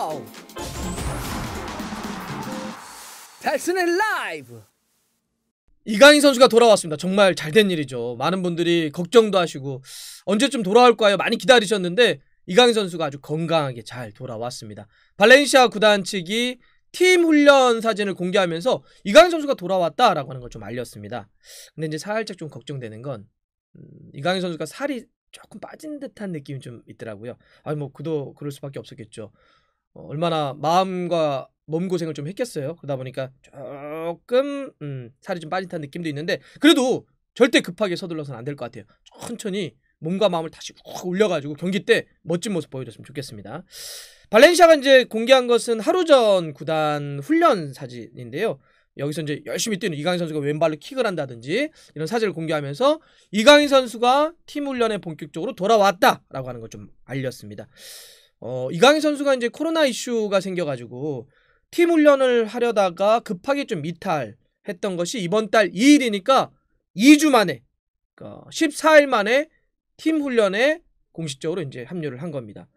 와우! 달슨의 라이브! 이강인 선수가 돌아왔습니다. 정말 잘된 일이죠. 많은 분들이 걱정도 하시고 언제쯤 돌아올까요? 많이 기다리셨는데 이강인 선수가 아주 건강하게 잘 돌아왔습니다. 발렌시아 구단 측이 팀 훈련 사진을 공개하면서 이강인 선수가 돌아왔다라고 하는 걸 좀 알렸습니다. 근데 이제 살짝 좀 걱정되는 건 이강인 선수가 살이 조금 빠진 듯한 느낌이 좀 있더라고요. 아니 뭐 그도 그럴 수밖에 없었겠죠. 얼마나 마음과 몸 고생을 좀 했겠어요. 그러다 보니까 조금 살이 좀 빠진 듯한 느낌도 있는데 그래도 절대 급하게 서둘러서는 안 될 것 같아요. 천천히 몸과 마음을 다시 훅 올려가지고 경기 때 멋진 모습 보여줬으면 좋겠습니다. 발렌시아가 이제 공개한 것은 하루 전 구단 훈련 사진인데요. 여기서 이제 열심히 뛰는 이강인 선수가 왼발로 킥을 한다든지 이런 사진을 공개하면서 이강인 선수가 팀 훈련에 본격적으로 돌아왔다라고 하는 걸 좀 알렸습니다. 이강인 선수가 이제 코로나 이슈가 생겨가지고 팀 훈련을 하려다가 급하게 좀 미탈했던 것이 이번 달 2일이니까 2주 만에, 그러니까 14일 만에 팀 훈련에 공식적으로 이제 합류를 한 겁니다.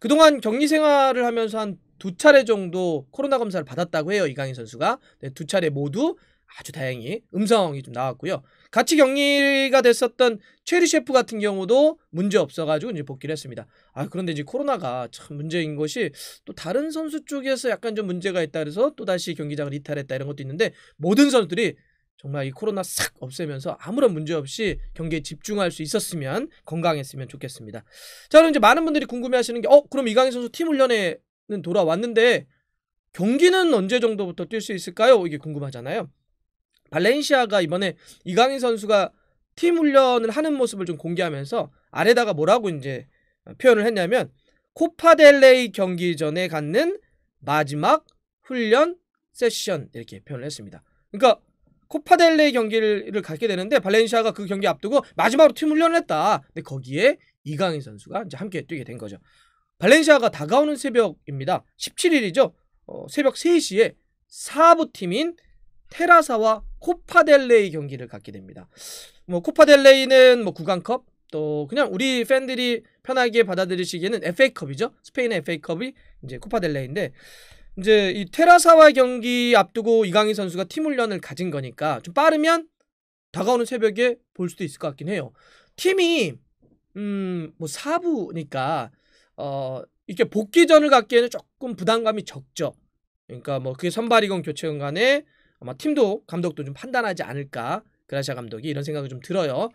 그동안 격리 생활을 하면서 한 2차례 정도 코로나 검사를 받았다고 해요. 이강인 선수가. 네, 2차례 모두 아주 다행히 음성이 좀 나왔고요. 같이 격리가 됐었던 최리 셰프 같은 경우도 문제 없어가지고 이제 복귀를 했습니다. 그런데 이제 코로나가 참 문제인 것이 또 다른 선수 쪽에서 약간 좀 문제가 있다 그래서 또 다시 경기장을 이탈했다 이런 것도 있는데 모든 선수들이 정말 이 코로나 싹 없애면서 아무런 문제 없이 경기에 집중할 수 있었으면 건강했으면 좋겠습니다. 자, 그럼 이제 많은 분들이 궁금해하시는 게 그럼 이강인 선수 팀 훈련에는 돌아왔는데 경기는 언제 정도부터 뛸 수 있을까요? 이게 궁금하잖아요. 발렌시아가 이번에 이강인 선수가 팀 훈련을 하는 모습을 좀 공개하면서 아래다가 뭐라고 이제 표현을 했냐면 코파델레이 경기 전에 갖는 마지막 훈련 세션 이렇게 표현을 했습니다. 그러니까 코파델레이 경기를 갖게 되는데 발렌시아가 그 경기 앞두고 마지막으로 팀 훈련을 했다. 근데 거기에 이강인 선수가 이제 함께 뛰게 된 거죠. 발렌시아가 다가오는 새벽입니다. 17일이죠. 새벽 3시에 4부 팀인 테라사와 코파델레이 경기를 갖게 됩니다. 뭐 코파델레이는 뭐 구강컵 또 그냥 우리 팬들이 편하게 받아들이시기에는 FA컵이죠. 스페인의 FA컵이 이제 코파델레이인데 이제 이 테라사와 경기 앞두고 이강인 선수가 팀 훈련을 가진 거니까 좀 빠르면 다가오는 새벽에 볼 수도 있을 것 같긴 해요. 팀이 뭐 4부니까 이렇게 복귀전을 갖기에는 조금 부담감이 적죠. 그러니까 뭐 그게 선발이건 교체건 간에 아마 팀도 감독도 좀 판단하지 않을까. 그라시아 감독이 이런 생각이 좀 들어요.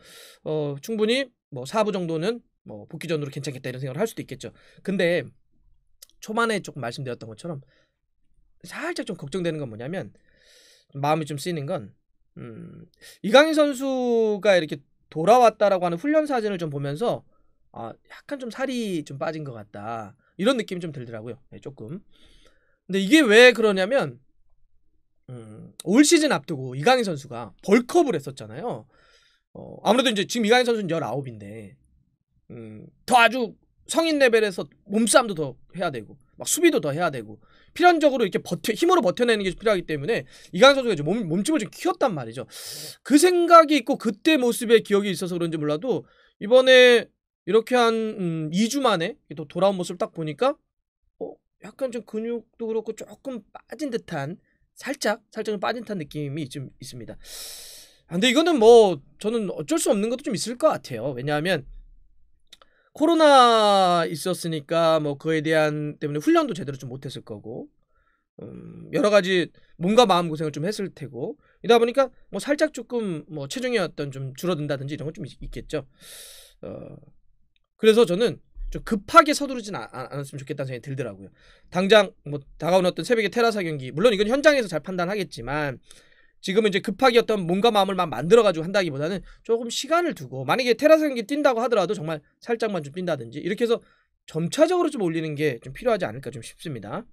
충분히 뭐 4부 정도는 뭐 복귀전으로 괜찮겠다 이런 생각을 할 수도 있겠죠. 근데 초반에 조금 말씀드렸던 것처럼 살짝 좀 걱정되는 건 뭐냐면 마음이 좀 쓰이는 건 이강인 선수가 이렇게 돌아왔다라고 하는 훈련 사진을 좀 보면서 약간 좀 살이 좀 빠진 것 같다 이런 느낌이 좀 들더라고요. 네, 조금. 근데 이게 왜 그러냐면 올 시즌 앞두고 이강인 선수가 벌크업을 했었잖아요. 아무래도 이제 지금 이강인 선수는 19인데 더 아주 성인 레벨에서 몸싸움도 더 해야 되고 막 수비도 더 해야 되고 필연적으로 이렇게 힘으로 버텨내는 게 필요하기 때문에 이강인 선수가 이제 몸집을 좀 키웠단 말이죠. 그 생각이 있고 그때 모습의 기억이 있어서 그런지 몰라도 이번에 이렇게 한 2주 만에 또 돌아온 모습을 딱 보니까 약간 좀 근육도 그렇고 조금 빠진 듯한 살짝 좀 빠진 듯한 느낌이 좀 있습니다. 근데 이거는 뭐 저는 어쩔 수 없는 것도 좀 있을 것 같아요. 왜냐하면 코로나 있었으니까 뭐 그에 대한 때문에 훈련도 제대로 좀 못했을 거고 여러 가지 몸과 마음 고생을 좀 했을 테고 이러다 보니까 뭐 살짝 조금 뭐 체중이 어떤 좀 줄어든다든지 이런 건 좀 있겠죠. 그래서 저는 좀 급하게 서두르진 않았으면 좋겠다는 생각이 들더라고요. 당장 뭐 다가오는 어떤 새벽에 테라사 경기 물론 이건 현장에서 잘 판단하겠지만 지금은 이제 급하게 어떤 몸과 마음을 막 만들어가지고 한다기보다는 조금 시간을 두고 만약에 테라스 경기 뛴다고 하더라도 정말 살짝만 좀 뛴다든지 이렇게 해서 점차적으로 좀 올리는 게 좀 필요하지 않을까 좀 싶습니다.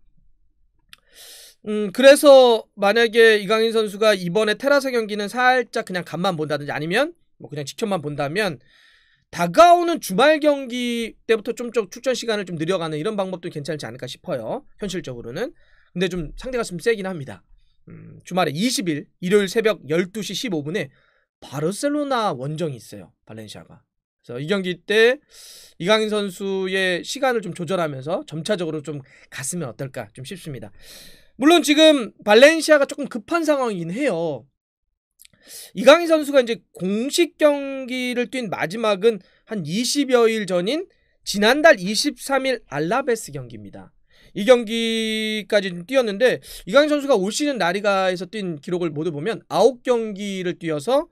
그래서 만약에 이강인 선수가 이번에 테라스 경기는 살짝 그냥 간만 본다든지 아니면 뭐 그냥 지켜만 본다면 다가오는 주말 경기 때부터 좀 출전 시간을 좀 늘려가는 이런 방법도 괜찮지 않을까 싶어요. 현실적으로는. 근데 좀 상대가 좀 세긴 합니다. 주말에 20일 일요일 새벽 12시 15분에 바르셀로나 원정이 있어요. 발렌시아가. 그래서 이 경기 때 이강인 선수의 시간을 좀 조절하면서 점차적으로 좀 갔으면 어떨까 좀 싶습니다. 물론 지금 발렌시아가 조금 급한 상황이긴 해요. 이강인 선수가 이제 공식 경기를 뛴 마지막은 한 20여일 전인 지난달 23일 알라베스 경기입니다. 이 경기까지 좀 뛰었는데 이강인 선수가 올 시즌 라리가에서 뛴 기록을 모두 보면 9경기를 뛰어서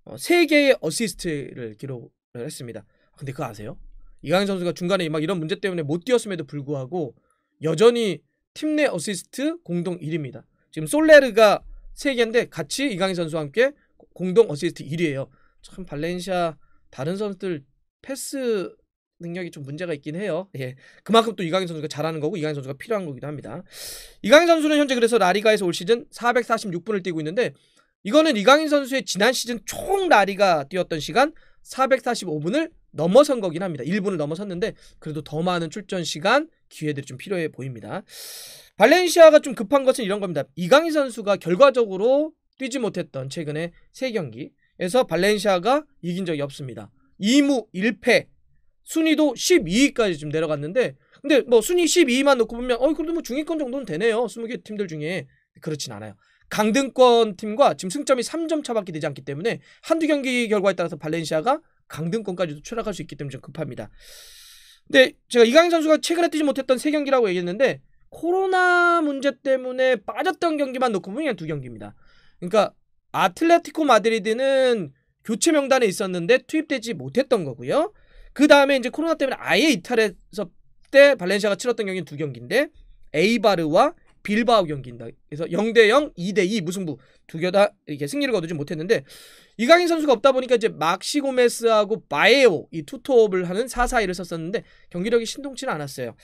3개의 어시스트를 기록을 했습니다. 근데 그거 아세요? 이강인 선수가 중간에 막 이런 문제 때문에 못 뛰었음에도 불구하고 여전히 팀 내 어시스트 공동 1위입니다. 지금 솔레르가 3개인데 같이 이강인 선수와 함께 공동 어시스트 1위예요. 참 발렌시아 다른 선수들 패스 능력이 좀 문제가 있긴 해요. 예, 그만큼 또 이강인 선수가 잘하는 거고 이강인 선수가 필요한 거기도 합니다. 이강인 선수는 현재 그래서 라리가에서 올 시즌 446분을 뛰고 있는데 이거는 이강인 선수의 지난 시즌 총 라리가 뛰었던 시간 445분을 넘어선 거긴 합니다. 1분을 넘어섰는데 그래도 더 많은 출전 시간, 기회들이 좀 필요해 보입니다. 발렌시아가 좀 급한 것은 이런 겁니다. 이강인 선수가 결과적으로 뛰지 못했던 최근에 3경기에서 발렌시아가 이긴 적이 없습니다. 2무 1패, 순위도 12위까지 좀 내려갔는데 근데 뭐 순위 12위만 놓고 보면 그래도 뭐 중위권 정도는 되네요. 20개 팀들 중에. 그렇진 않아요. 강등권 팀과 지금 승점이 3점 차밖에 되지 않기 때문에 한두 경기 결과에 따라서 발렌시아가 강등권까지도 추락할 수 있기 때문에 좀 급합니다. 근데 제가 이강인 선수가 최근에 뛰지 못했던 3경기라고 얘기했는데 코로나 문제 때문에 빠졌던 경기만 놓고 보면 그냥 2경기입니다. 그러니까 아틀레티코 마드리드는 교체 명단에 있었는데 투입되지 못했던 거고요. 그 다음에 이제 코로나 때문에 아예 이탈해서 때 발렌시아가 치렀던 경기는 2경기인데 에이바르와 빌바오 경기입니다. 그래서 0대0, 2대2 무승부 2개 다 이렇게 승리를 거두지 못했는데 이강인 선수가 없다 보니까 이제 막시 고메스하고 바에오 이 투톱을 하는 4-4-2를 썼었는데 경기력이 신동치는 않았어요.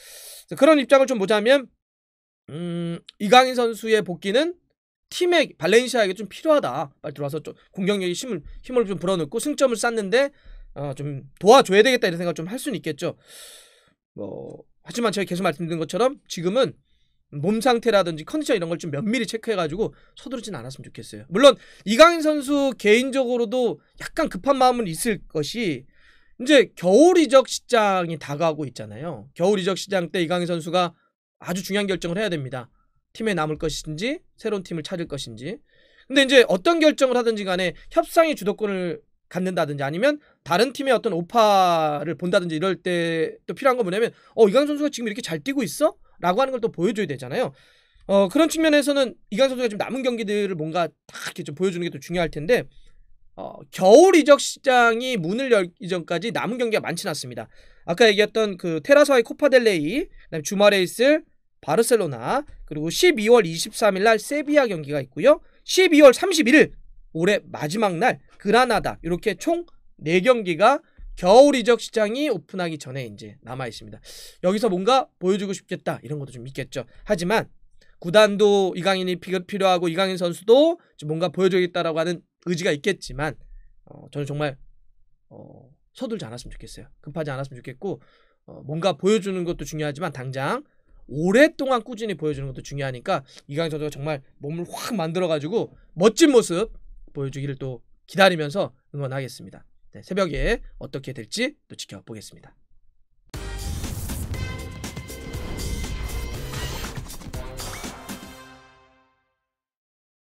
그런 입장을 좀 보자면 이강인 선수의 복귀는 팀의 발렌시아에게 좀 필요하다. 빨리 들어와서 좀 공격력에 힘을 좀 불어넣고 승점을 쌓는데 좀 도와줘야 되겠다 이런 생각을 좀 할 수는 있겠죠. 하지만 제가 계속 말씀드린 것처럼 지금은 몸 상태라든지 컨디션 이런 걸 좀 면밀히 체크해가지고 서두르진 않았으면 좋겠어요. 물론 이강인 선수 개인적으로도 약간 급한 마음은 있을 것이 이제 겨울 이적 시장이 다가오고 있잖아요. 겨울 이적 시장 때 이강인 선수가 아주 중요한 결정을 해야 됩니다. 팀에 남을 것인지 새로운 팀을 찾을 것인지. 근데 이제 어떤 결정을 하든지 간에 협상의 주도권을 갖는다든지 아니면 다른 팀의 어떤 오파를 본다든지 이럴 때 또 필요한 건 뭐냐면 이강인 선수가 지금 이렇게 잘 뛰고 있어? 라고 하는 걸 또 보여줘야 되잖아요. 그런 측면에서는 이강인 선수가 지금 남은 경기들을 뭔가 딱 이렇게 좀 보여주는 게 또 중요할 텐데 겨울 이적 시장이 문을 열기 이전까지 남은 경기가 많지는 않습니다. 아까 얘기했던 그 테라소와의 코파델레이, 그다음에 주말에 있을 바르셀로나, 그리고 12월 23일 날 세비야 경기가 있고요. 12월 31일 올해 마지막 날 그라나다, 이렇게 총 4경기가 겨울 이적 시장이 오픈하기 전에 이제 남아 있습니다. 여기서 뭔가 보여주고 싶겠다 이런 것도 좀 있겠죠. 하지만 구단도 이강인이 필요하고 이강인 선수도 좀 뭔가 보여줘야겠다라고 하는 의지가 있겠지만 저는 정말 서둘지 않았으면 좋겠어요. 급하지 않았으면 좋겠고 뭔가 보여주는 것도 중요하지만 당장 오랫동안 꾸준히 보여주는 것도 중요하니까 이강인 선수가 정말 몸을 확 만들어가지고 멋진 모습 보여주기를 또 기다리면서 응원하겠습니다. 네, 새벽에 어떻게 될지 또 지켜보겠습니다.